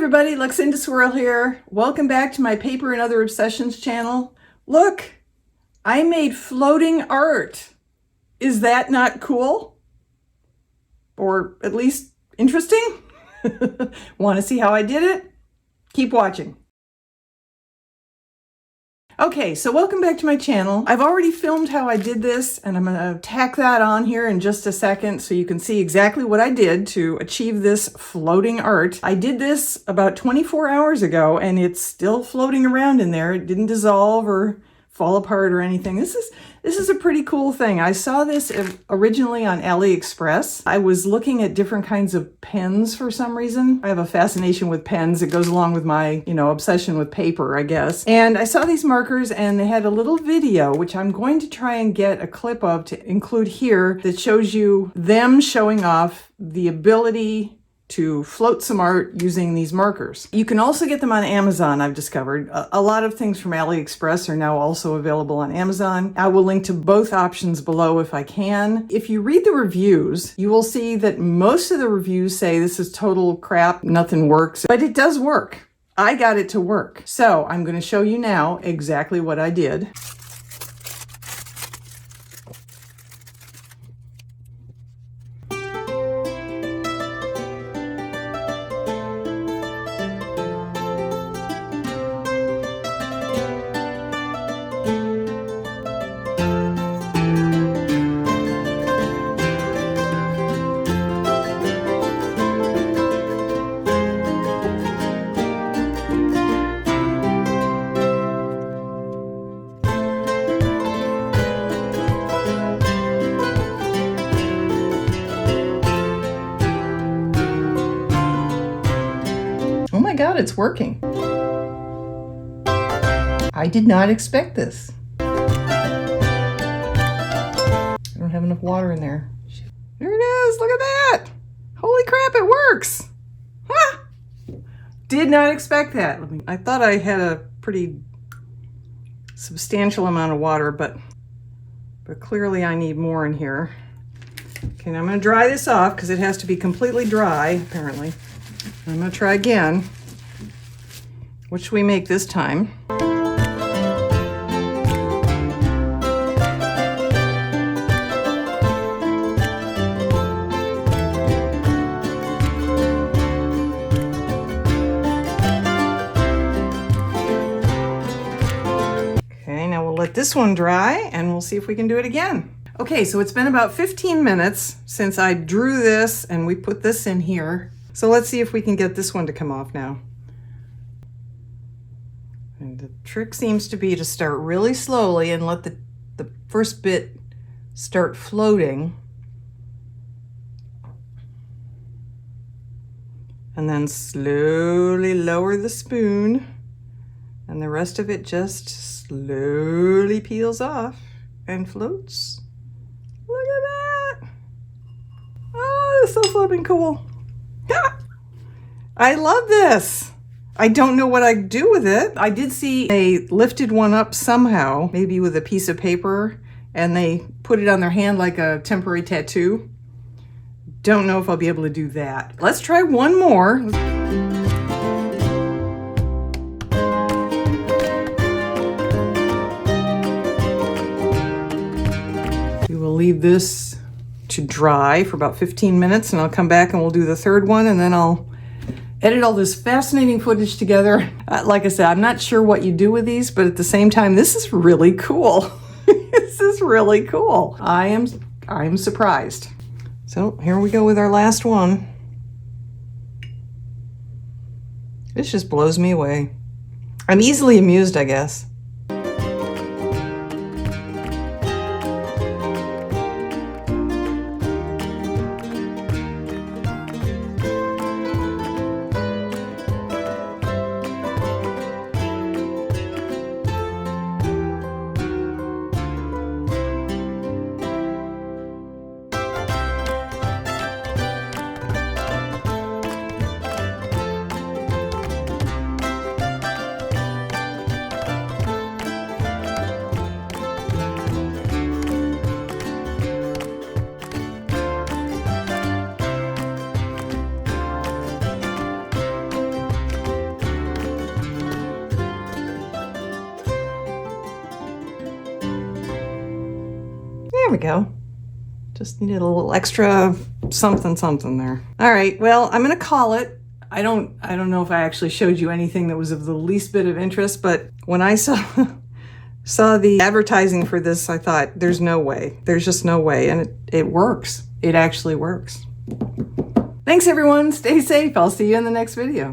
everybody, Luxinda Swirl here. Welcome back to my Paper and Other Obsessions channel. Look, I made floating art. Is that not cool? Or at least interesting? Want to see how I did it? Keep watching. Okay, so welcome back to my channel. I've already filmed how I did this, and I'm going to tack that on here in just a second so you can see exactly what I did to achieve this floating art. I did this about 24 hours ago, and it's still floating around in there. It didn't dissolve or fall apart or anything. This is a pretty cool thing. I saw this originally on AliExpress. I was looking at different kinds of pens for some reason. I have a fascination with pens. It goes along with my, obsession with paper, I guess. And I saw these markers and they had a little video, which I'm going to try and get a clip of to include here, that shows you them showing off the ability to float some art using these markers. You can also get them on Amazon, I've discovered. A lot of things from AliExpress are now also available on Amazon. I will link to both options below if I can. If you read the reviews, you will see that most of the reviews say this is total crap, nothing works, but it does work. I got it to work. So I'm going to show you now exactly what I did. Oh my God, it's working. I did not expect this. I don't have enough water in there. There it is, look at that. Holy crap, it works. Ah! Did not expect that. I thought I had a pretty substantial amount of water, but clearly I need more in here. Okay, now I'm gonna dry this off because it has to be completely dry, apparently. I'm going to try again. What should we make this time? Okay, now we'll let this one dry and we'll see if we can do it again. Okay, so it's been about 15 minutes since I drew this and we put this in here. So let's see if we can get this one to come off now. And the trick seems to be to start really slowly and let the first bit start floating. And then slowly lower the spoon. And the rest of it just slowly peels off and floats. Look at that. Oh, this is so flipping cool. I love this. I don't know what I'd do with it. I did see they lifted one up somehow, maybe with a piece of paper, and they put it on their hand like a temporary tattoo. Don't know if I'll be able to do that. Let's try one more. We will leave this to dry for about 15 minutes and I'll come back and we'll do the third one, and then I'll edit all this fascinating footage together. Like I said, I'm not sure what you do with these, but at the same time, this is really cool. This is really cool. I am surprised. So here we go with our last one. This just blows me away. I'm easily amused, I guess. There we go. Just needed a little extra something there. All right, well, I'm gonna call it. I don't know if I actually showed you anything that was of the least bit of interest, but when I saw the advertising for this, I thought, there's no way. There's just no way, and it works. It actually works. Thanks everyone, stay safe. I'll see you in the next video.